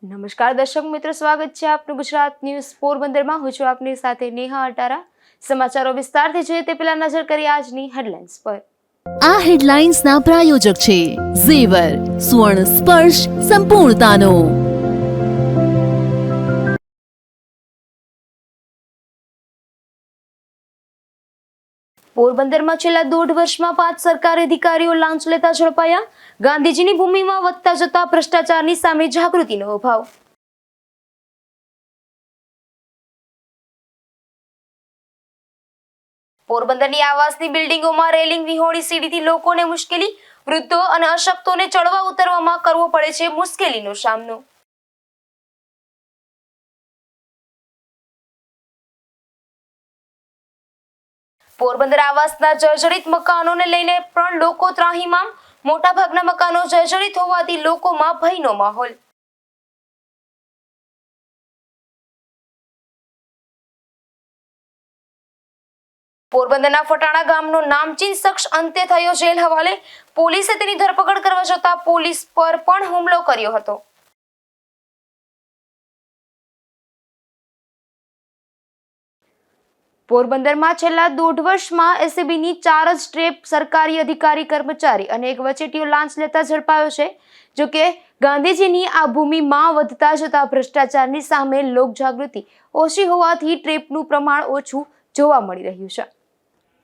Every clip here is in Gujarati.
નમસ્કાર દર્શક મિત્રો, સ્વાગત છે આપનું ગુજરાત ન્યૂઝ પોરબંદરમાં। હું છું આપની સાથે નેહા અટારા। સમાચારો વિસ્તારથી જોઈએ તે પહેલા નજર કરીએ આજની હેડલાઇન્સ પર। આ હેડલાઇન્સના પ્રાયોજક છે ઝેવર, સ્વર્ણ સ્પર્શ સંપૂર્ણતાનો। પોરબંદરમાં છેલ્લા 1.5 વર્ષમાં 5 સરકારી અધિકારીઓ લાંચ લેતા ઝડપાયા। ગાંધીજીની ભૂમિમાં વધતા જતા ભ્રષ્ટાચારની સામે જાગૃતિનો અભાવ। પોરબંદરની આવાસની બિલ્ડિંગોમાં રેલિંગ વિહોણી સીડીથી લોકોને મુશ્કેલી। વૃદ્ધો અને અશક્તોને ચડવા ઉતરવામાં કરવો પડે છે મુશ્કેલીનો સામનો। પોરબંદર આવાસના જર્જરિત મકાનોને લઈને પણ લોકો ત્રાહિમામ। મોટાભાગના મકાનો જર્જરિત હોવાથી લોકોમાં ભયનો માહોલ। પોરબંદરના ફટાણા ગામનો નામચીન શખ્સ અંતે થયો જેલ હવાલે। પોલીસે તેની ધરપકડ કરવા જતા પોલીસ પર પણ હુમલો કર્યો હતો। પોરબંદરમાં છેલ્લા 1.5 વર્ષમાં એસીબીની 4 જ ટ્રેપ સરકારી અધિકારી કર્મચારી અને એક વચેટીયો લાંચ લેતા ઝડપાયો છે। જોકે ગાંધીજીની આ ભૂમિમાં વધતા જતા ભ્રષ્ટાચારની સામે લોકજાગૃતિ ઓછી હોવાથી ટ્રેપનું પ્રમાણ ઓછું જોવા મળી રહ્યું છે।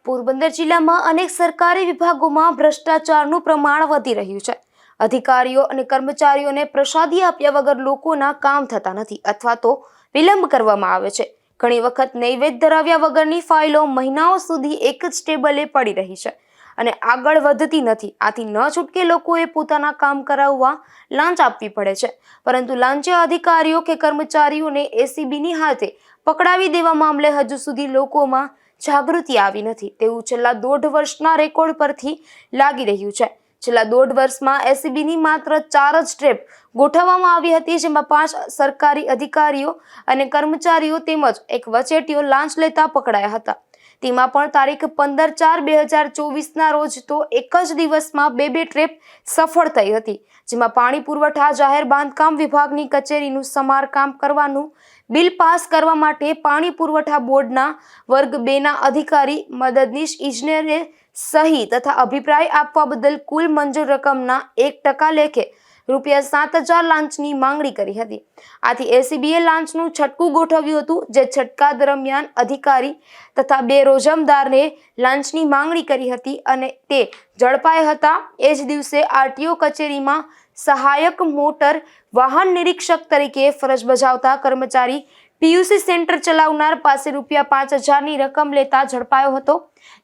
પોરબંદર જિલ્લામાં અનેક સરકારી વિભાગોમાં ભ્રષ્ટાચારનું પ્રમાણ વધી રહ્યું છે। અધિકારીઓ અને કર્મચારીઓને પ્રસાદી આપ્યા વગર લોકોના કામ થતા નથી અથવા તો વિલંબ કરવામાં આવે છે। ઘણી વખત નૈવેદ્ય ધરાવ્યા વગરની ફાઇલો મહિનાઓ સુધી એક જ ટેબલે પડી રહી છે અને આગળ વધતી નથી। આથી ન છૂટકે લોકોએ પોતાના કામ કરાવવા લાંચ આપવી પડે છે, પરંતુ લાંચિયા અધિકારીઓ કે કર્મચારીઓને એસીબીની હાથે પકડાવી દેવા મામલે હજુ સુધી લોકોમાં જાગૃતિ આવી નથી તેવું છેલ્લા 1.5 વર્ષના રેકોર્ડ પરથી લાગી રહ્યું છે। છેલ્લા 1.5 વર્ષમાં એસીબીની માત્ર 4 જ ટ્રેપ ગોઠવવામાં આવી હતી, જેમાં 5 સરકારી અધિકારીઓ અને કર્મચારીઓ તેમજ એક વચેટીયો લાંચ લેતા પકડાયા હતા। તેમાં પણ તારીખ 15/4/2024ના રોજ તો એક જ દિવસમાં 2 ટ્રેપ સફળ થઈ હતી, જેમાં પાણી પુરવઠા જાહેર બાંધકામ વિભાગની કચેરીનું સમારકામ કરવાનું બિલ પાસ કરવા માટે પાણી પુરવઠા બોર્ડના વર્ગ 2ના અધિકારી મદદનીશ ઇજનેરે સહી તથા અભિપ્રાય આપવા બદલ કુલ મંજૂર રકમના 1% લેખે ₹7,000 લાંચની માંગણી કરી હતી। આથી એસીબીએ લાંચનું છટકું ગોઠવ્યું હતું, જે છટકા દરમિયાન અધિકારી તથા 2 રોજમદારને લાંચની માંગણી કરી હતી અને તે ઝડપાયા હતા। એ જ દિવસે આરટીઓ કચેરીમાં સહાયક મોટર વાહન નિરીક્ષક તરીકે ફરજ બજાવતા કર્મચારી પીયુસી સેન્ટર ચલાવનાર પાસે ₹5,000ની રકમ લેતા ઝડપાયો હતો।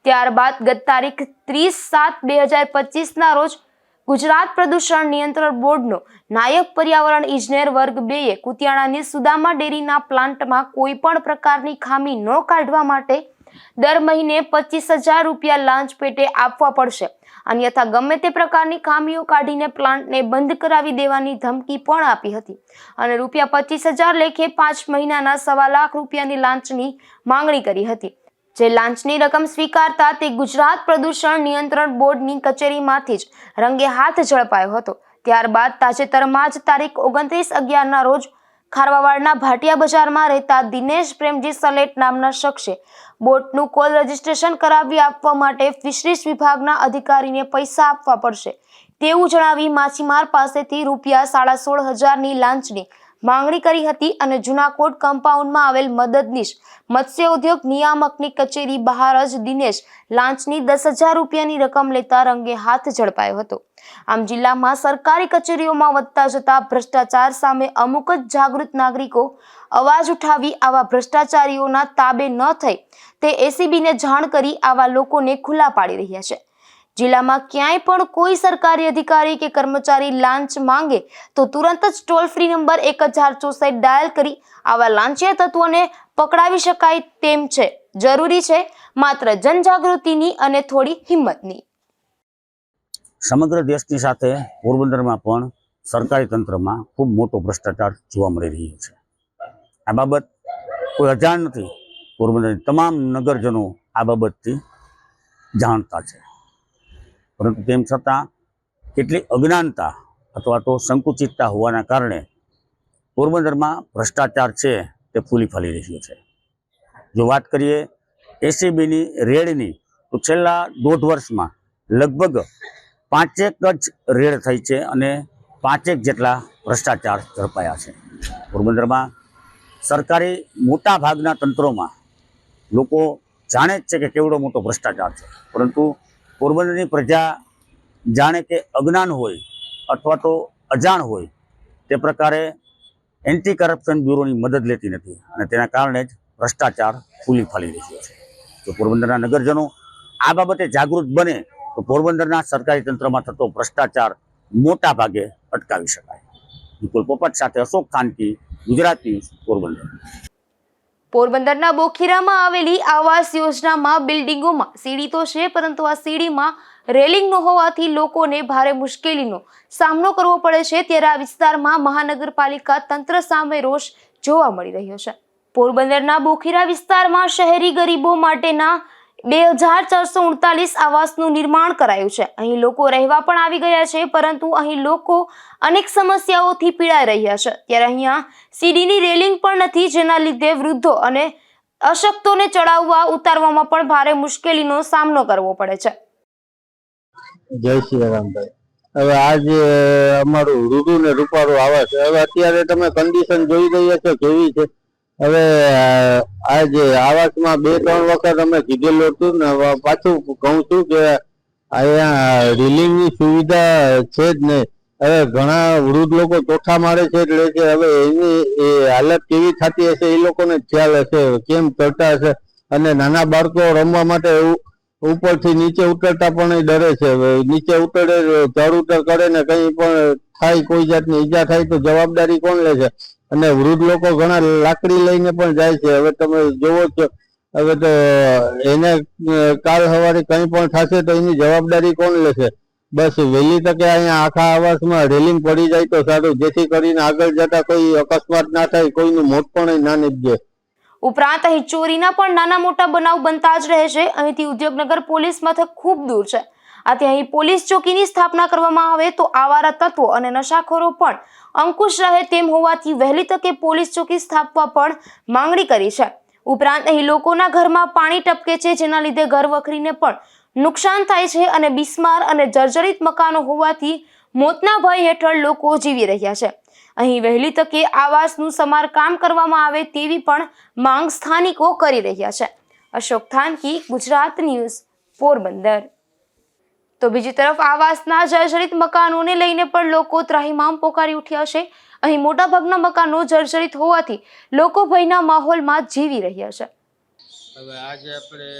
ત્યારબાદ ગત તારીખ 30/7/2025ના રોજ ગુજરાત પ્રદૂષણ નિયંત્રણ બોર્ડનો નાયબ પર્યાવરણ ઇજનેર વર્ગ 2એ કુતિયાણાની સુદામા ડેરીના પ્લાન્ટમાં કોઈ પણ પ્રકારની ખામી ન કાઢવા માટે દર મહિને ₹25,000 લાંચ પેટે આપવા પડશે, અન્યથા ગમે તે પ્રકારની ખામીઓ કાઢીને પ્લાન્ટને બંધ કરાવી દેવાની ધમકી પણ આપી હતી અને ₹25,000 લેખે 5 મહિનાના ₹2,00,000ની લાંચની માંગણી કરી હતી। જે લાંચની રકમ સ્વીકારતા તે ગુજરાત પ્રદૂષણ નિયંત્રણ બોર્ડની કચેરીમાંથી જ રંગે હાથ ઝડપાયો હતો। ત્યારબાદ તાજેતરમાં જ તારીખ 29/11ના રોજ ખારવાવાડના ભાટિયા બજારમાં રહેતા દિનેશ પ્રેમજી સલેટ નામના શખ્સે બોટનું કોલ રજીસ્ટ્રેશન કરાવી આપવા માટે ફિશરીઝ વિભાગના અધિકારીને પૈસા આપવા પડશે તેવું જણાવી માછીમાર પાસેથી ₹16,500ની લાંચની માંગણી કરી હતી અને જૂનાકોટ કમ્પાઉન્ડમાં આવેલ મદદનીશ મત્સ્ય ઉદ્યોગ નિયામકની કચેરી બહાર જ દિનેશ લાંચની ₹10,000ની રકમ લેતા રંગે હાથ ઝડપાયો હતો। આમ જિલ્લામાં સરકારી કચેરીઓમાં વધતા જતા ભ્રષ્ટાચાર સામે અમુક જ જાગૃત નાગરિકો અવાજ ઉઠાવી આવા ભ્રષ્ટાચારીઓના તાબે ન થઈ તે એસીબીને જાણ કરી આવા લોકોને ખુલ્લા પાડી રહ્યા છે। જિલ્લામાં ક્યાંય પણ કોઈ સરકારી અધિકારી કે કર્મચારી લાંચ માંગે તો તુરંત જ ટોલ ફ્રી નંબર 1064 ડાયલ કરી આવા લાંચિયા તત્વોને પકડાવી શકાય તેમ છે। જરૂરી છે માત્ર જનજાગૃતિની અને થોડી હિંમતની। સમગ્ર દેશની સાથે પોરબંદરમાં પણ સરકારી તંત્રમાં ખૂબ મોટો ભ્રષ્ટાચાર જોવા મળી રહ્યો છે। આ બાબત કોઈ અજાણ નથી। પોરબંદરના તમામ નગરજનો આ બાબતથી જાણતા છે, પરંતુ તેમ છતાં કેટલી અજ્ઞાનતા અથવા તો સંકુચિતતા હોવાના કારણે પોરબંદરમાં ભ્રષ્ટાચાર છે તે ફૂલી ફાલી રહ્યો છે. જો વાત કરીએ એસીબીની રેડની, તો છેલ્લા 1.5 વર્ષમાં લગભગ 5 જ રેડ થઈ છે અને 5 જેટલા ભ્રષ્ટાચાર ઝડપાયા છે. પોરબંદરમાં સરકારી મોટા ભાગના તંત્રોમાં લોકો જાણે જ છે કે કેવડો મોટો ભ્રષ્ટાચાર છે, પરંતુ પોરબંદરની પ્રજા જાણે કે અજ્ઞાન હોય અથવા તો અજાણ હોય તે પ્રકારે એન્ટી કરપ્શન બ્યુરોની મદદ લેતી નથી અને તેના કારણે જ ભ્રષ્ટાચાર ફૂલી ફાલી રહ્યો છે. જો પોરબંદરના નગરજનો આ બાબતે જાગૃત બને તો પોરબંદરના સરકારી તંત્રમાં થતો ભ્રષ્ટાચાર મોટા ભાગે અટકાવી શકાય. નિકુલ પોપટ સાથે અશોક ખાનકી, ગુજરાત ન્યૂઝ, પોરબંદર. પોરબંદરના બોખીરામાં આવેલી આવાસ યોજનામાં બિલ્ડિંગોમાં સીડી તો છે, પરંતુ આ સીડીમાં રેલિંગ ન હોવાથી લોકોને ભારે મુશ્કેલીનો સામનો કરવો પડે છે. ત્યારે આ વિસ્તારમાં મહાનગરપાલિકા તંત્ર સામે રોષ જોવા મળી રહ્યો છે. પોરબંદરના બોખીરા વિસ્તારમાં શહેરી ગરીબો માટેના 2439 આવાસનું નિર્માણ કરાયું છે. અહીં લોકો રહેવા પણ આવી ગયા છે, પરંતુ અહીં લોકો અનેક સમસ્યાઓથી પીડાઈ રહ્યા છે. ત્યારે અહીંયા સીડીની રેલિંગ પણ નથી, જેના લીધે વૃદ્ધો અને અશક્તોને ચડાવવા ઉતારવામાં પણ ભારે મુશ્કેલીનો સામનો કરવો પડે છે. જય શ્રી રામભાઈ. હવે આ જે અમારું રૂડુ ને રૂપારું આવાસ, હવે અત્યારે તમે કન્ડિશન જોઈ રહ્યા છો કેવી છે. હવે આ જે આવાસમાં 2-3 વખત અમે કીધેલું હતું ને પાછું કહું છું કે અહીંયા રિલિંગની સુવિધા છે જ નહીં. હવે ઘણા વૃદ્ધ લોકો ચોથા માળે છે એટલે કે હવે એની હાલત કેવી થતી હશે એ લોકોને ખ્યાલ હશે, કેમ કરતા હશે. અને નાના બાળકો રમવા માટે ઉપરથી નીચે ઉતરતા પણ ડરે છે. નીચે ઉતરે, ચડ ઉતર કરે ને કંઈ પણ થાય, કોઈ જાતની ઈજા થાય તો જવાબદારી કોણ લે છે? અને વૃદ્ધ લોકો ઘણા લાકડી લઈને પણ જાય છે. હવે તમે જોવો છો, હવે તો એને કાલ સવારે કંઈ પણ થશે તો એની જવાબદારી કોણ લેશે? બસ વહેલી તકે અહીંયા આખા આવાસમાં રેલિંગ પડી જાય તો સારું, જેથી કરીને આગળ જતા કોઈ અકસ્માત ના થાય, કોઈનું મોત પણ ના નીપજે. ઉપરાંત અહીં ચોરીના પણ નાના મોટા બનાવ બનતા જ રહે છે. અહીંથી ઉદ્યોગનગર પોલીસ મથક ખૂબ દૂર છે. આથી અહીં પોલીસ ચોકીની સ્થાપના કરવામાં આવે તો આવારા તત્વો અને નશાખોરો પણ અંકુશ રહે તેમ હોવાથી વહેલી તકે પોલીસ ચોકી સ્થાપવા પણ માંગણી કરી છે. ઉપરાંત અહીં લોકોના ઘરમાં પાણી ટપકે છે, જેના લીધે ઘર વખરીને પણ નુકસાન થાય છે અને બિસ્માર અને જર્જરિત મકાનો હોવાથી મોતના ભય હેઠળ લોકો જીવી રહ્યા છે. અહીં વહેલી તકે આવાસનું સમારકામ કરવામાં આવે તેવી પણ માંગ સ્થાનિકો કરી રહ્યા છે. અશોક ખાનકી, ગુજરાત ન્યૂઝ, પોરબંદર. તો બીજી તરફ આવાસના જર્જરિત મકાનોને લઈને પણ લોકો ત્રાહિમામ પોકારી ઉઠ્યા છે. અહીં મોટાભાગના મકાનો જર્જરિત હોવાથી લોકો ભયના માહોલમાં જીવી રહ્યા છે. હવે આજે આપણે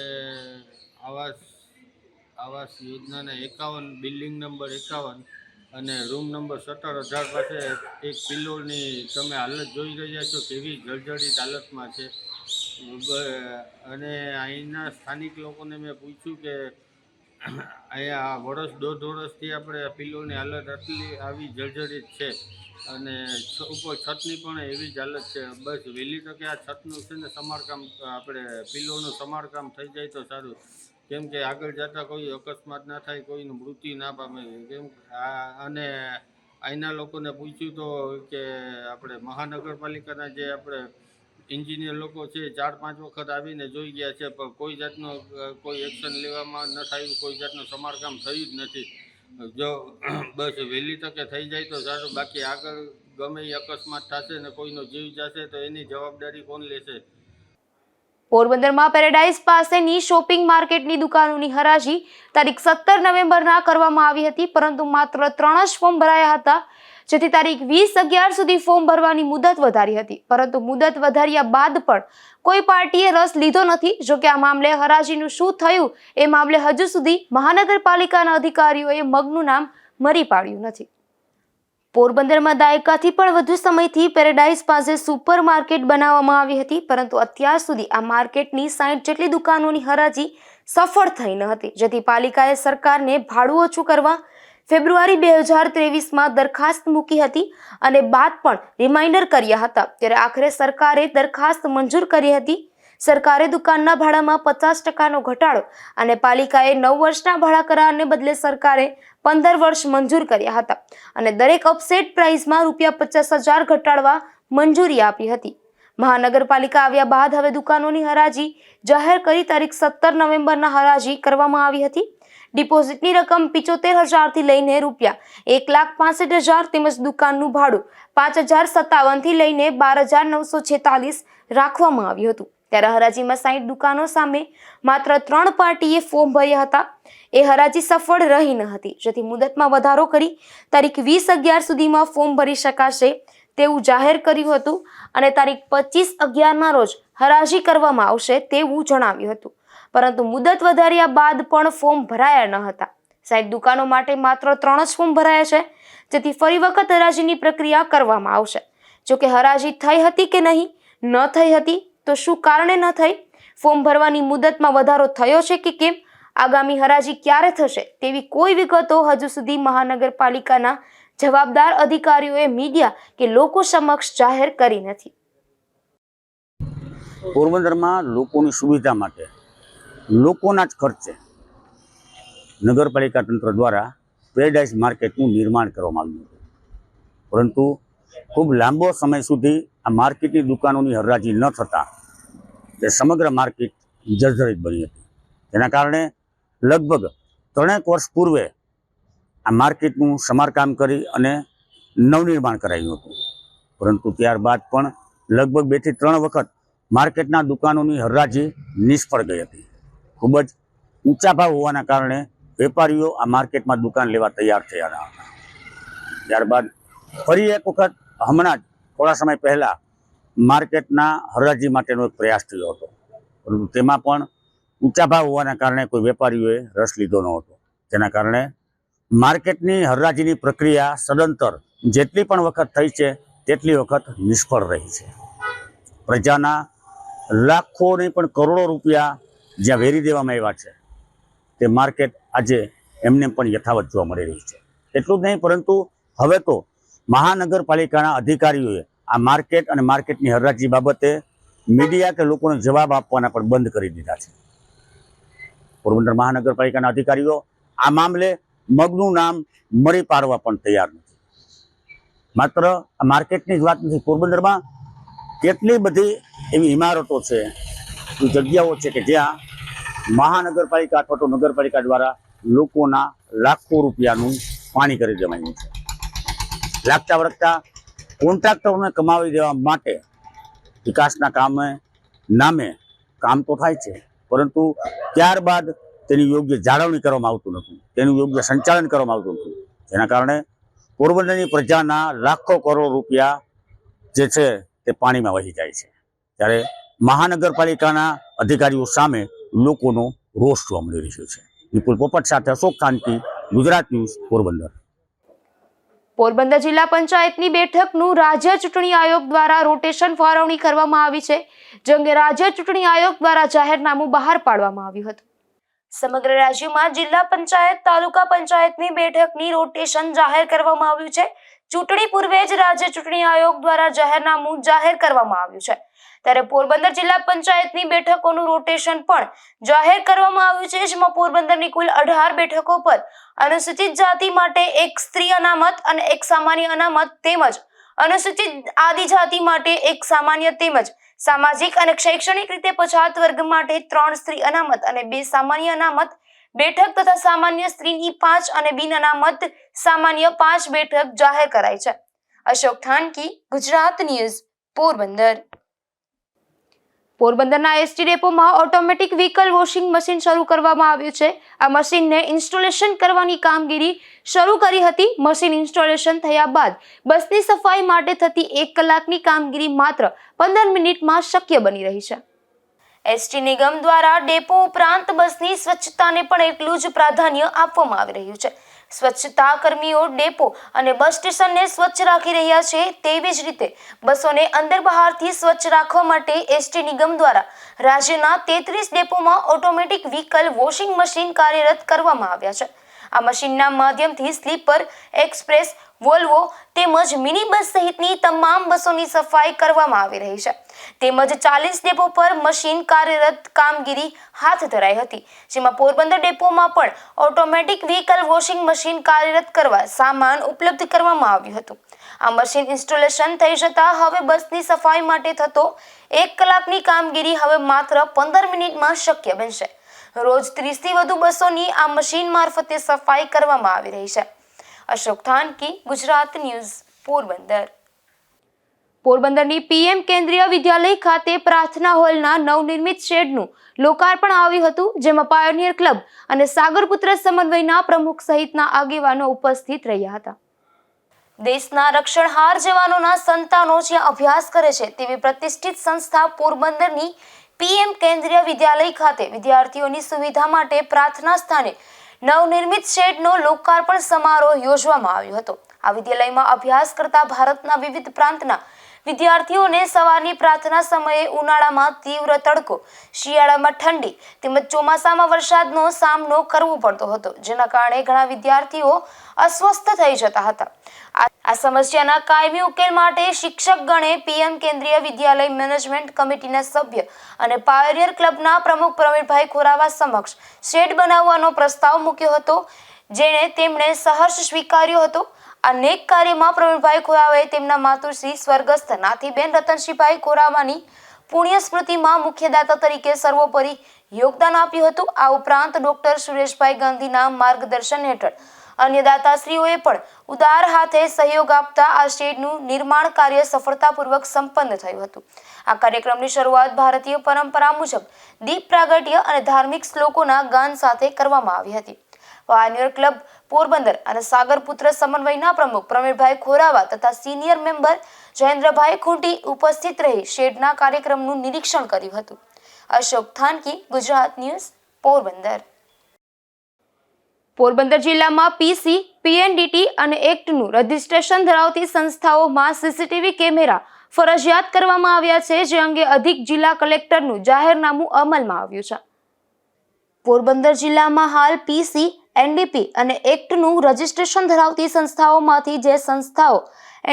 આવાસ યોજનાના 51 બિલ્ડિંગ નંબર 51 અને રૂમ નંબર 17,18 પાસે એક પિલ્લોની તમે હાલત જોઈ રહ્યા છો, કેવી જર્જરિત હાલતમાં છે. અને અહીંના સ્થાનિક લોકોને મેં પૂછ્યું કે અહીંયા 1.5 વર્ષથી આપણે પિલ્લોની હાલત આવી જર્જરિત છે અને ઉપર છતની પણ એવી જ હાલત છે. બસ વહેલી તકે આ છતનું છે ને સમારકામ, આપણે પિલ્લોનું સમારકામ થઈ જાય તો સારું, કેમ કે આગળ જતાં કોઈ અકસ્માત ના થાય, કોઈનું મૃત્યુ ના પામે. અને અહીંના લોકોને પૂછ્યું તો કે આપણે મહાનગરપાલિકાના જે આપણે એન્જિનિયર લોકો છે 4-5 વખત આવીને જોઈ ગયા છે, પણ કોઈ જાતનું કોઈ એક્શન લેવામાં ન થયું, કોઈ જાતનું સમારકામ થયું જ નથી. જો બસ વહેલી તકે થઈ જાય તો સારું, બાકી આગળ ગમે એ અકસ્માત થશે ને કોઈનો જીવ જશે તો એની જવાબદારી કોણ લેશે? પોરબંદરમાં પેરેડાઇઝ પાસેની શોપિંગ માર્કેટની દુકાનોની હરાજી તારીખ 17 નવેમ્બરના કરવામાં આવી હતી, પરંતુ માત્ર 3 જ ફોર્મ ભરાયા હતા, જેથી તારીખ 20/11 સુધી ફોર્મ ભરવાની મુદત વધારી હતી. પરંતુ મુદત વધાર્યા બાદ પણ કોઈ પાર્ટીએ રસ લીધો નથી. જોકે આ મામલે હરાજીનું શું થયું એ મામલે હજુ સુધી મહાનગરપાલિકાના અધિકારીઓએ મગનું નામ મરી પાડ્યું નથી. પોરબંદરમાં દાયકાથી પણ વધુ સમયથી પેરેડાઇઝ પાસે સુપર માર્કેટ બનાવવામાં આવી હતી, પરંતુ અત્યાર સુધી આ માર્કેટની 60 જેટલી દુકાનોની હરાજી સફળ થઈ ન હતી, જેથી પાલિકાએ સરકારને ભાડું ઓછું કરવા ફેબ્રુઆરી 2023માં દરખાસ્ત મૂકી હતી અને બાદ પણ રિમાઇન્ડર કર્યા હતા. ત્યારે આખરે સરકારે દરખાસ્ત મંજૂર કરી હતી. સરકારે દુકાનના ભાડામાં 50% ઘટાડો અને પાલિકાએ 9 વર્ષના ભાડા કરારને બદલે સરકારે 15 વર્ષ મંજૂર કર્યા હતા અને દરેક અપસેટ પ્રાઇસમાં ₹50,000 ઘટાડવા મંજૂરી આપી હતી. મહાનગરપાલિકા આવ્યા બાદ હવે દુકાનોની હરાજી જાહેર કરી તારીખ 17 નવેમ્બરના હરાજી કરવામાં આવી હતી. ડિપોઝિટની રકમ 75,000 થી લઈને ₹1,65,000 તેમજ દુકાનનું ભાડું 5,057 થી લઈને 12,946 રાખવામાં આવ્યું હતું. ત્યારે હરાજીમાં 60 દુકાનો સામે માત્ર 3 પાર્ટીએ ફોર્મ ભર્યા હતા. એ હરાજી સફળ રહી ન હતી, જેથી મુદતમાં વધારો કરી તારીખ 20/11 સુધીમાં ફોર્મ ભરી શકાશે તેવું જાહેર કર્યું હતું અને તારીખ 25/11ના રોજ હરાજી કરવામાં આવશે તેવું જણાવ્યું હતું. પરંતુ મુદત વધાર્યા બાદ પણ ફોર્મ ભરાયા ન હતા. 60 દુકાનો માટે માત્ર 3 જ ફોર્મ ભરાયા છે, જેથી ફરી વખત હરાજીની પ્રક્રિયા કરવામાં આવશે. જોકે હરાજી થઈ હતી કે નહીં, ન થઈ હતી તો શું કારણે ન થઈ, ફોર્મ ભરવાની મુદતમાં વધારો થયો છે કે કેમ, આગામી હરાજી ક્યારે થશે તેવી કોઈ વિગતો હજુ સુધી મહાનગરપાલિકાના જવાબદાર અધિકારીઓએ મીડિયા કે લોકો સમક્ષ જાહેર કરી નથી. પોરબંદરમાં લોકોની સુવિધા માટે લોકોના જ ખર્ચે નગરપાલિકા તંત્ર દ્વારા પેરેડાઇઝ માર્કેટનું નિર્માણ કરવામાં આવ્યું હતું. પરંતુ ખૂબ લાંબો સમય સુધી આ માર્કેટની દુકાનોની હરાજી ન થતાં તે સમગ્ર માર્કેટ જર્જરિત બની હતી. જેના કારણે લગભગ 3 વર્ષ પૂર્વે આ માર્કેટનું સમારકામ કરી અને નવનિર્માણ કરાયું હતું. પરંતુ ત્યારબાદ પણ લગભગ 2 થી 3 વખત માર્કેટના દુકાનોની હરાજી નિષ્ફળ ગઈ હતી. ખૂબ જ ઊંચા ભાવ હોવાના કારણે વેપારીઓ આ માર્કેટમાં દુકાન લેવા તૈયાર થયા ન હતા. ત્યારબાદ ફરી એક વખત હમણાં જ થોડા સમય પહેલાં માર્કેટના હરાજી માટેનો એક પ્રયાસ થયો હતો, પરંતુ તેમાં પણ ઊંચા ભાવ હોવાના કારણે કોઈ વેપારીઓએ રસ લીધો ન હતો. જેના કારણે માર્કેટની હરાજીની પ્રક્રિયા સદંતર જેટલી પણ વખત થઈ છે તેટલી વખત નિષ્ફળ રહી છે. પ્રજાના લાખો નહીં પણ કરોડો રૂપિયા જ્યાં વેરી દેવામાં આવ્યા છે તે માર્કેટ આજે એમને પણ યથાવત જોવા મળી રહી છે. એટલું જ નહીં, પરંતુ હવે તો મહાનગરપાલિકાના અધિકારીઓએ આ માર્કેટ અને માર્કેટની હરાજી બાબતે મીડિયા કે લોકોને જવાબ આપવાના પણ બંધ કરી દીધા છે. પોરબંદર મહાનગરપાલિકાના અધિકારીઓ આ મામલે મગનું નામ મરી પાડવા પણ તૈયાર નથી. માત્ર આ માર્કેટની જ વાત નથી, પોરબંદરમાં કેટલી બધી એવી ઇમારતો છે, એવી જગ્યાઓ છે કે જ્યાં મહાનગરપાલિકા અથવા તો નગરપાલિકા દ્વારા લોકોના લાખો રૂપિયાનું પાણી કરી દેવાયું છે. લાગતા વળગતા કોન્ટ્રાક્ટરોને કમાવી દેવા માટે વિકાસના નામે કામ તો થાય છે, પરંતુ ત્યારબાદ તેની યોગ્ય જાળવણી કરવામાં આવતું નથી, તેનું યોગ્ય સંચાલન કરવામાં આવતું નથી. જેના કારણે પોરબંદરની પ્રજાના લાખો કરોડ રૂપિયા જે છે તે પાણીમાં વહી જાય છે. ત્યારે મહાનગરપાલિકાના અધિકારીઓ સામે લોકોનો રોષ જોવા મળી રહ્યો છે. વિપુલ પોપટ સાથે અશોક શાંતિ, ગુજરાત ન્યૂઝ, પોરબંદર. પોરબંદર જિલ્લા પંચાયતની બેઠકનું રાજ્ય ચૂંટણી આયોગ દ્વારા રોટેશન ફાળવણી કરવામાં આવી છે, જે અંગે રાજ્ય ચૂંટણી આયોગ દ્વારા જાહેરનામું બહાર પાડવામાં આવ્યું હતું. સમગ્ર રાજ્યમાં જિલ્લા પંચાયત, તાલુકા પંચાયતની બેઠકની રોટેશન જાહેર કરવામાં આવ્યું છે. ચૂંટણી પૂર્વે જ રાજ્ય ચૂંટણી આયોગ દ્વારા જાહેરનામું જાહેર કરવામાં આવ્યું છે. ત્યારે પોરબંદર જિલ્લા પંચાયતની બેઠકોનું રોટેશન પણ જાહેર કરવામાં આવ્યું છે, જેમાં પોરબંદરની કુલ 18 બેઠકો પર અનુસૂચિત જાતિ માટે 1 સ્ત્રી અનામત અને 1 સામાન્ય અનામત તેમજ અનુસૂચિત આદિજાતિ માટે 1 સામાન્ય તેમજ સામાજિક અને શૈક્ષણિક રીતે પછાત વર્ગ માટે 3 સ્ત્રી અનામત અને 2 સામાન્ય અનામત બેઠક તથા સામાન્ય સ્ત્રીની 5 અને બિન અનામત સામાન્ય 5 બેઠક જાહેર કરાઈ છે. અશોક થાનકી, ગુજરાત ન્યૂઝ, પોરબંદર. પોરબંદરના એસટી ડેપોમાં ઓટોમેટિક વ્હીકલ વોશિંગ મશીન શરૂ કરવામાં આવ્યું છે. આ મશીનને ઇન્સ્ટોલેશન કરવાની કામગીરી શરૂ કરી હતી. મશીન ઇન્સ્ટોલેશન થયા બાદ બસની સફાઈ માટે થતી 1 કલાકની કામગીરી માત્ર 15 મિનિટમાં શક્ય બની રહી છે. એસટી નિગમ દ્વારા ડેપો ઉપરાંત બસની સ્વચ્છતાને પણ એટલું જ પ્રાધાન્ય આપવામાં આવી રહ્યું છે. સ્વચ્છતા કર્મીઓ ડેપો અને બસ સ્ટેશનને સ્વચ્છ રાખી રહ્યા છે. તેવી જ રીતે બસોને અંદર બહારથી સ્વચ્છ રાખવા માટે એસટી નિગમ દ્વારા રાજ્યના 33 ડેપોમાં ઓટોમેટિક વ્હીકલ વોશિંગ મશીન કાર્યરત કરવામાં આવ્યા છે. આ મશીનના માધ્યમથી સ્લીપર, એક્સપ્રેસ, વોલ્વો તેમજ મિની બસ સહિતની તમામ બસોની સફાઈ કરવામાં આવી રહી છે. તેમજ 40 ડેપો પર મશીન કાર્યરત કામગીરી હાથ ધરાઈ હતી, જેમાં પોરબંદર ડેપોમાં પણ ઓટોમેટિક વ્હીકલ વોશિંગ મશીન કાર્યરત કરવા સામાન ઉપલબ્ધ કરવામાં આવ્યું હતું. આ મશીન ઇન્સ્ટોલેશન થઈ જતા હવે બસની સફાઈ માટે થતો 1 કલાકની કામગીરી હવે માત્ર 15 મિનિટમાં શક્ય બનશે. રોજ 30 થી વધુ બસોની આ મશીન મારફતે સફાઈ કરવામાં આવી રહી છે. અશોક થાનકી, ગુજરાત ન્યૂઝ, પોરબંદર. પોરબંદરની પીએમ કેન્દ્રીય વિદ્યાલય ખાતે પ્રાર્થના હોલના નવનિર્મિત શેડનું લોકાર્પણ આવ્યું હતું, જેમાં પાયોનિયર ક્લબ અને સાગરપુત્ર સમન્વયના પ્રમુખ સહિતના આગેવાનો ઉપસ્થિત રહ્યા હતા. દેશના રક્ષણહાર જવાનોના સંતાનો જ્યાં અભ્યાસ કરે છે તેવી પ્રતિષ્ઠિત સંસ્થા પોરબંદરની પીએમ કેન્દ્રીય વિદ્યાલય ખાતે વિદ્યાર્થીઓની સુવિધા માટે પ્રાર્થના સ્થાને નવનિર્મિત શેડનો લોકાર્પણ સમારોહ યોજવામાં આવ્યો હતો. આ વિદ્યાલયમાં અભ્યાસ કરતા ભારતના વિવિધ પ્રાંતના વિદ્યાર્થીઓને સવારની પ્રાર્થના સમયે ઉનાળામાં તીવ્ર તડકો, શિયાળામાં ઠંડી તેમજ ચોમાસામાં વરસાદનો સામનો કરવો પડતો હતો, જેના કારણે ઘણા વિદ્યાર્થીઓ અસ્વસ્થ થઈ જતા હતા. આ સમસ્યાના કાયમી ઉકેલ માટે શિક્ષક ગણે પીએમ કેન્દ્રીય વિદ્યાલય મેનેજમેન્ટ કમિટીના સભ્ય અને પાયોનિયર ક્લબના પ્રમુખ પ્રવીણભાઈ ખોરાવા સમક્ષ શેડ બનાવવાનો પ્રસ્તાવ મૂક્યો હતો, જેને તેમણે સહર્ષ સ્વીકાર્યો હતો. આ નેક કાર્યમાં પ્રવીણભાઈ ખોરાવાએ તેમના માતુશ્રી સ્વર્ગસ્થ નાથીબેન રતનશીભાઈ ખોરાવાની પુણ્ય સ્મૃતિમાં મુખ્યદાતા તરીકે સર્વોપરી યોગદાન આપ્યું હતું. આ ઉપરાંત ડોક્ટર સુરેશભાઈ ગાંધીના માર્ગદર્શન હેઠળ અન્ય દાતાશ્રીઓએ પણ ઉદાર હાથે સહયોગ આપતા આ શેડનું નિર્માણ કાર્ય સફળતાપૂર્વક સંપન્ન થયું હતું. આ કાર્યક્રમની શરૂઆત ભારતીય પરંપરા મુજબ દીપ પ્રાગટ્ય અને ધાર્મિક શ્લોકોના ગાન સાથે કરવામાં આવી હતી. પાયોનિયર ક્લબ પોરબંદર અને સાગરપુત્ર સમન્વયના પ્રમુખ પ્રવીણભાઈ ખોરાવા તથા સિનિયર મેમ્બર જયેન્દ્રભાઈ ખૂંટી ઉપસ્થિત રહી શેડના કાર્યક્રમનું નિરીક્ષણ કર્યું હતું. અશોક થાનકી, ગુજરાત ન્યૂઝ, પોરબંદર. પોરબંદર જિલ્લામાં પીસી, પીએનડીટી અને એક્ટનું રજીસ્ટ્રેશન ધરાવતી સંસ્થાઓમાં સીસીટીવી કેમેરા ફરજિયાત કરવામાં આવ્યા છે, જે અંગે અધિક જિલ્લા કલેક્ટરનું જાહેરનામું અમલમાં આવ્યું છે. પોરબંદર જિલ્લામાં હાલ પીસી, એનડીપી અને એક્ટનું રજીસ્ટ્રેશન ધરાવતી સંસ્થાઓમાંથી જે સંસ્થાઓ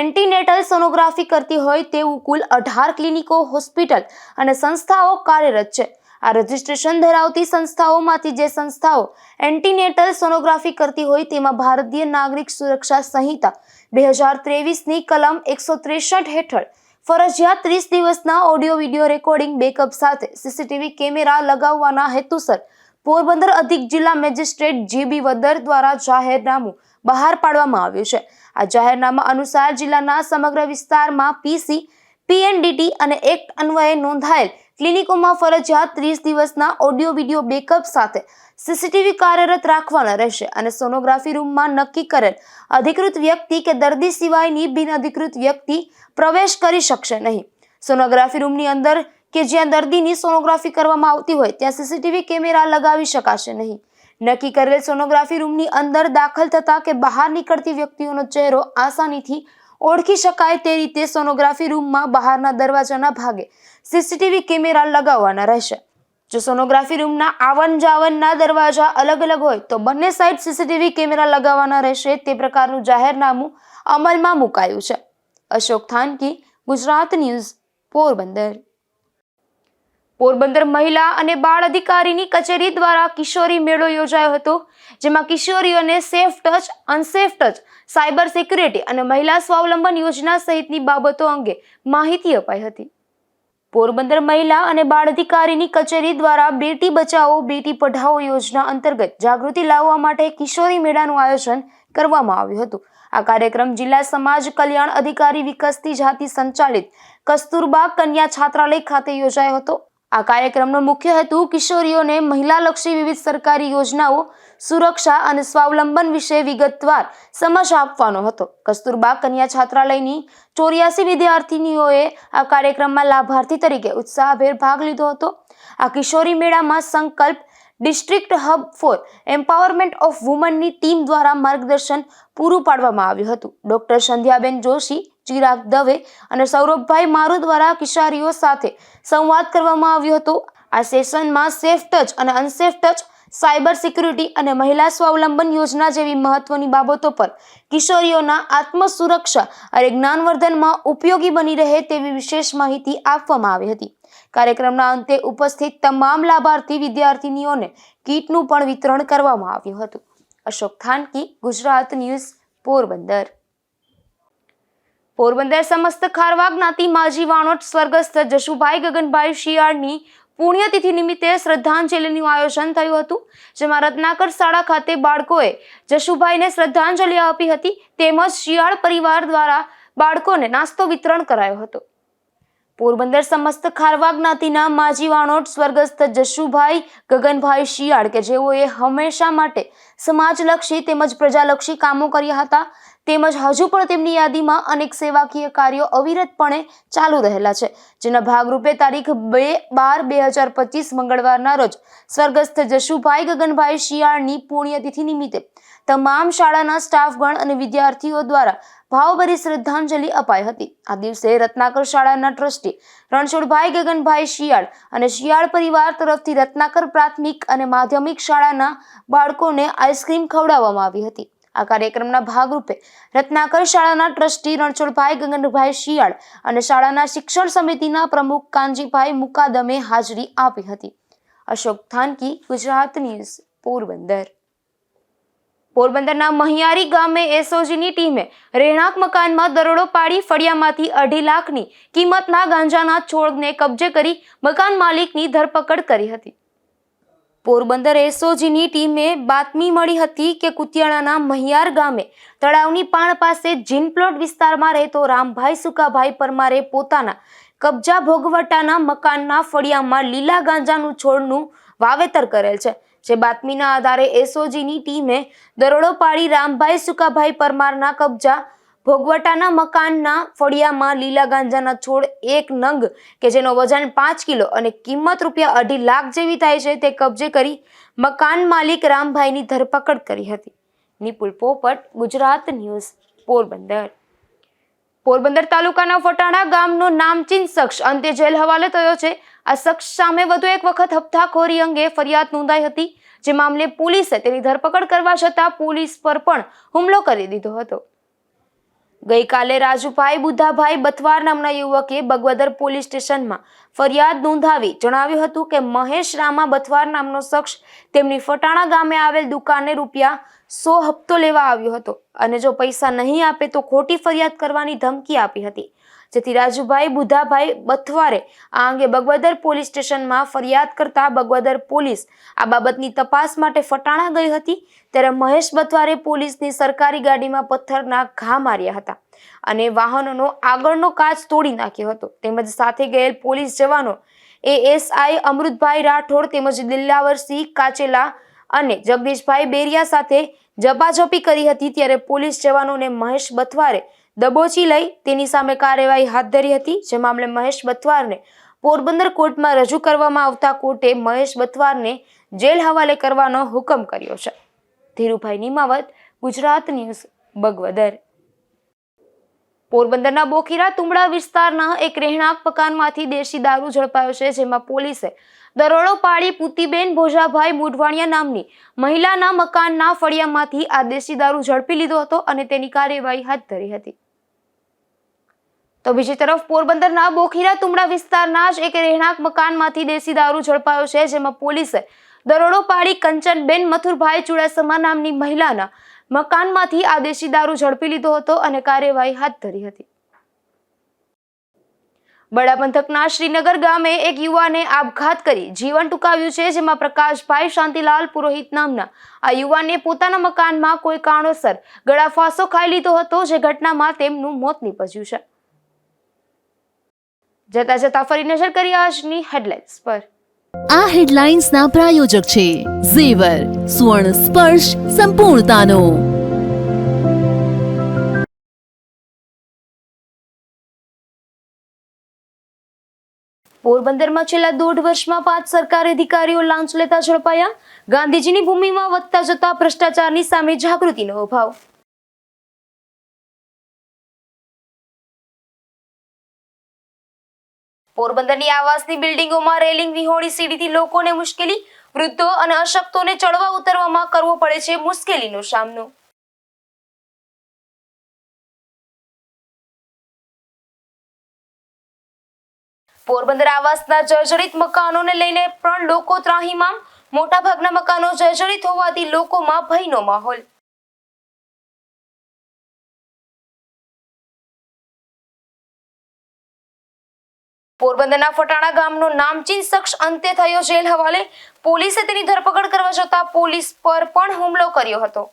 એન્ટીનેટલ સોનોગ્રાફી કરતી હોય તેવું કુલ 18 ક્લિનિકો, હોસ્પિટલ અને સંસ્થાઓ કાર્યરત છે. આ રજીસ્ટ્રેશન ધરાવતી સંસ્થાઓમાંથી જે સંસ્થાઓ એન્ટીનેટલ સોનોગ્રાફી કરતી હોય તેમાં ભારતીય નાગરિક સુરક્ષા સંહિતા 2023ની કલમ 163 હેઠળ ફરજિયાત 30 દિવસના ઓડિયો વિડિયો રેકોર્ડિંગ બેકઅપ સાથે સીસીટીવી કેમેરા લગાવવાના હેતુસર પોરબંદર અધિક જિલ્લા મેજિસ્ટ્રેટ જીબી વદર દ્વારા જાહેરનામું બહાર પાડવામાં આવ્યું છે. આ જાહેરનામા અનુસાર જિલ્લાના સમગ્ર વિસ્તારમાં પીસી, પીએનડીટી અને એક્ટ અન્વયે નોંધાયેલ ક્લિનિકોમાં ફરજિયાત 30 દિવસના ઓડિયો વિડિયો બેકઅપ સાથે સીસીટીવી કાર્યરત રાખવાના રહેશે અને સોનોગ્રાફી રૂમમાં નક્કી કરેલ અધિકૃત વ્યક્તિ કે દર્દી સિવાયની બિનઅધિકૃત વ્યક્તિ પ્રવેશ કરી શકશે નહીં. સોનોગ્રાફી રૂમની અંદર કે જ્યાં દર્દીની સોનોગ્રાફી કરવામાં આવતી હોય ત્યાં સીસીટીવી કેમેરા લગાવી શકાશે નહીં. નક્કી કરેલ સોનોગ્રાફી રૂમની અંદર દાખલ થતા કે બહાર નીકળતી વ્યક્તિઓનો ચહેરો આસાનીથી ઓળખી શકાય તે રીતે સોનોગ્રાફી રૂમમાં બહારના દરવાજાના ભાગે સીસીટીવી કેમેરા લગાવવાના રહેશે. જો સોનોગ્રાફી રૂમના આવન જાવનના દરવાજા અલગ અલગ હોય તો બંને સાઈડ સીસીટીવી કેમેરા લગાવવાના રહેશે. તે પ્રકારનું જાહેરનામું અમલમાં મુકાયું છે. અશોક થાનકી, ગુજરાત ન્યૂઝ, પોરબંદર. પોરબંદર મહિલા અને બાળ અધિકારીની કચેરી દ્વારા કિશોરી મેળો યોજાયો હતો, જેમાં કિશોરીઓને safe touch, unsafe touch, cyber security અને મહિલા સ્વાવલંબન યોજના સહિતની બાબતો અંગે માહિતી અપાઈ હતી. પોરબંદર મહિલા અને બાળ અધિકારીની કચેરી દ્વારા બેટી બચાવો બેટી પઢાઓ યોજના અંતર્ગત જાગૃતિ લાવવા માટે કિશોરી મેળાનું આયોજન કરવામાં આવ્યું હતું. આ કાર્યક્રમ જિલ્લા સમાજ કલ્યાણ અધિકારી વિકસતી જાતિ સંચાલિત કસ્તુરબા કન્યા છાત્રાલય ખાતે યોજાયો હતો. આ કાર્યક્રમનો મુખ્ય હેતુ કિશોરીઓને મહિલાલક્ષી વિવિધ સરકારી યોજનાઓ, સુરક્ષા અને સ્વાવલંબન વિશે વિગતવાર સમજ આપવાનો હતો. કસ્તુરબા કન્યા છાત્રાલયની 84 વિદ્યાર્થીનીઓએ આ કાર્યક્રમમાં લાભાર્થી તરીકે ઉત્સાહભેર ભાગ લીધો હતો. આ કિશોરી મેળામાં Sankalp district hub for empowerment of વુમનની ટીમ દ્વારા માર્ગદર્શન પૂરું પાડવામાં આવ્યું હતું. ડોક્ટર સંધ્યાબેન જોશી, ચિરાગ દવે અને સૌરભભાઈ મારુ દ્વારા કિશોરીઓ સાથે સંવાદ કરવામાં આવ્યો હતો. આ સેશનમાં સેફ ટચ અને અનસેફ ટચ, સાયબર સિક્યુરિટી અને મહિલા સ્વાવલંબન યોજના જેવી મહત્વની બાબતો પર કિશોરીઓના આત્મસુરક્ષા અને જ્ઞાનવર્ધનમાં ઉપયોગી બની રહે તેવી વિશેષ માહિતી આપવામાં આવી હતી. કાર્યક્રમના અંતે ઉપસ્થિત તમામ લાભાર્થી વિદ્યાર્થીનીઓને કીટનું પણ વિતરણ કરવામાં આવ્યું હતું. અશોક થાનકી, ગુજરાત ન્યૂઝ, પોરબંદર. પોરબંદર સમસ્ત ખારવા જ્ઞાતિ માજી વાણોટ સ્વર્ગસ્થ જશુભાઈ ગગનભાઈ શિયાળની પુણ્યતિથિ નિમિત્તે શ્રદ્ધાંજલિનું આયોજન થયું હતું, જેમાં રત્નાકર શાળા ખાતે બાળકોએ જશુભાઈને શ્રદ્ધાંજલિ આપી હતી તેમજ શિયાળ પરિવાર દ્વારા બાળકોને નાસ્તો વિતરણ કરાયો હતો. પોરબંદર સમસ્ત ખારવા જ્ઞાતિના માજી વાણોટ સ્વર્ગસ્થ જશુભાઈ ગગનભાઈ શિયાળ કે જેઓએ હંમેશા માટે સમાજલક્ષી તેમજ પ્રજાલક્ષી કામો કર્યા હતા તેમજ હજુ પણ તેમની યાદીમાં અનેક સેવાકીય કાર્યો અવિરતપણે ચાલુ રહેલા છે, જેના ભાગરૂપે તારીખ 2/12/2025 મંગળવારના રોજ સ્વર્ગસ્થ જશુભાઈ ગગનભાઈ શિયાળની પુણ્યતિથિ નિમિત્તે તમામ શાળાના સ્ટાફગણ અને વિદ્યાર્થીઓ દ્વારા ભાવભરી શ્રદ્ધાંજલિ અપાઈ હતી. આ દિવસે રત્નાકર શાળાના ટ્રસ્ટી રણછોડભાઈ ગગનભાઈ શિયાળ અને શિયાળ પરિવાર તરફથી રત્નાકર પ્રાથમિક અને માધ્યમિક શાળાના બાળકોને આઈસ્ક્રીમ ખવડાવવામાં આવી હતી. આ કાર્યક્રમના ભાગરૂપે રત્નાકર શાળાના ટ્રસ્ટી રણછોડભાઈ ગગનભાઈ શિયાળ અને શાળાના શિક્ષણ સમિતિના પ્રમુખ કાનજીભાઈ મુકાદમે હાજરી આપી હતી. અશોક થાનકી, ગુજરાત ન્યૂઝ, પોરબંદર. પોરબંદરના મહિયારી ગામે એસઓજીની ટીમે રહેણાંક મકાનમાં દરોડો પાડી ફળિયામાંથી 2.5 લાખની કિંમતના ગાંજાના છોડને કબજે કરી મકાન માલિકની ધરપકડ કરી હતી. પોરબંદર એસઓજીની ટીમે બાતમી મળી હતી કે કુતિયાણાના મહિયાર ગામે તળાવની પાણ પાસે જીન પ્લોટ વિસ્તારમાં રહેતો રામભાઈ સુકાભાઈ પરમારે પોતાના કબજા ભોગવટાના મકાનના ફળિયામાં લીલા ગાંજાનું છોડનું વાવેતર કરેલ છે. જે બાતમીના આધારે એસઓજીની ટીમે દરોડો પાડી રામભાઈ સુકાભાઈ પરમારના કબજા ભોગવટાના મકાનના ફળિયામાં લીલા ગાંજાના છોડ 1 નંગ કે જેનો વજન 5 કિલો અને કિંમત ₹2.5 લાખ જેવી થાય છે તે કબજે કરી મકાન માલિક રામભાઈની ધરપકડ કરી હતી. નિપુલ પોપટ, ગુજરાત ન્યૂઝ, પોરબંદર. પોરબંદર તાલુકાના ફટાણા ગામનો નામચીન શખ્સ અંતે જેલ હવાલે થયો છે. આ શખ્સ સામે વધુ એક વખત હપ્તાખોરી અંગે ફરિયાદ નોંધાઈ હતી, જે મામલે પોલીસે તેની ધરપકડ કરવા છતાં પોલીસ પર પણ હુમલો કરી દીધો હતો. ગઈકાલે રાજુભાઈ બુધાભાઈ બથવાર નામના યુવકે બગવદર પોલીસ સ્ટેશનમાં ફરિયાદ નોંધાવી જણાવ્યું હતું કે મહેશ રામા બથવાર નામનો શખ્સ તેમની ફટાણા ગામે આવેલ દુકાને ₹100 હપ્તો લેવા આવ્યો હતો અને જો પૈસા નહીં આપે તો ખોટી ફરિયાદ કરવાની ધમકી આપી હતી, જેથી રાજુભાઈ બુધાભાઈ બથવારે આ અંગે બગવદર પોલીસ સ્ટેશનમાં ફરિયાદ કરતા બગવદર પોલીસ આ બાબતની તપાસ માટે ફટાણા ગઈ હતી. ત્યારે મહેશ બથવારે પોલીસની સરકારી ગાડીમાં પથ્થરના ઘા માર્યા હતા અને વાહનનો આગળનો કાચ તોડી નાખ્યો હતો. તેમજ સાથે ગયેલ પોલીસ જવાનો એએસઆઈ અમૃતભાઈ રાઠોડ તેમજ દિલાવરસિંહ કાચેલા અને જગદીશભાઈ બેરિયા સાથે ઝપાઝપી કરી હતી. ત્યારે પોલીસ જવાનોને મહેશ બથવારે દબોચી લઈ તેની સામે કાર્યવાહી હાથ ધરી હતી, જે મામલે મહેશ બથવારને પોરબંદર કોર્ટમાં રજૂ કરવામાં આવતા કોર્ટે મહેશ બથવારને જેલ હવાલે કરવાનો હુકમ કર્યો છે. ધીરુભાઈ નિમાવત, ગુજરાત ન્યૂઝ, બગવદર. પોરબંદરના બોખીરા તુંબડા વિસ્તારના એક રહેણાંક મકાનમાંથી દેશી દારૂ ઝડપાયો છે, જેમાં પોલીસે દરોડો પાડી પૂતીબેન ભોજાભાઈ મોઢવાણિયા નામની મહિલાના મકાનના ફળિયામાંથી આ દેશી દારૂ ઝડપી લીધો હતો અને તેની કાર્યવાહી હાથ ધરી હતી. તો બીજી તરફ પોરબંદરના બોખીરા તુંબડા વિસ્તારના જ એક રહેણાંક મકાનમાંથી દેશી દારૂ ઝડપાયો છે, જેમાં પોલીસે દરોડો પાડી કંચનબેન મથુરભાઈ ચુડાસમા નામની મહિલાના મકાનમાંથી આ દેશી દારૂ ઝડપી લીધો હતો અને કાર્યવાહી હાથ ધરી હતી. બડા પંથકના શ્રીનગર ગામે એક યુવાને આપઘાત કરી જીવન ટૂંકાવ્યું છે, જેમાં પ્રકાશભાઈ શાંતિલાલ પુરોહિત નામના આ યુવાને પોતાના મકાનમાં કોઈ કારણોસર ગળાફાંસો ખાઈ લીધો હતો, જે ઘટનામાં તેમનું મોત નીપજ્યું છે. જતા જતા ફરી નજર કરી આજની હેડલાઇન્સ પર. આ હેડલાઇન્સના પ્રાયોજક છે ઝેવર, સુવર્ણ સ્પર્શ સંપૂર્ણતાનો. પોરબંદરમાં છેલ્લા 1.5 વર્ષમાં 5 સરકારી અધિકારીઓ લાંચ લેતા ઝડપાયા. ગાંધીજીની ભૂમિમાં વધતા જતા ભ્રષ્ટાચારની સામે જાગૃતિનો અભાવ. પોરબંદરની આવાસની બિલ્ડિંગોમાં રેલિંગ વિહોણી સીડીથી લોકોને મુશ્કેલી. વૃદ્ધો અને અશક્તોને ચડવા ઉતરવામાં કરવો પડે છે મુશ્કેલીનો સામનો. પોરબંદર આવાસના જર્જરિત મકાનોને લઈને પણ લોકો ત્રાહિમામ. મોટાભાગના મકાનો જર્જરિત હોવાથી લોકોમાં ભયનો માહોલ. પોરબંદરના ફટાણા ગામનો નામચીન શખ્સ અંતે થયો જેલ હવાલે. પોલીસે તેની ધરપકડ કરવા જતાં પોલીસ પર પણ હુમલો કર્યો હતો.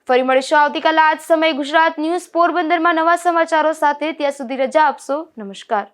ફરી મળીશું આવતીકાલે આ જ સમયે ગુજરાત ન્યૂઝ પોરબંદરમાં નવા સમાચારો સાથે. ત્યાં સુધી રજા આપશો. નમસ્કાર.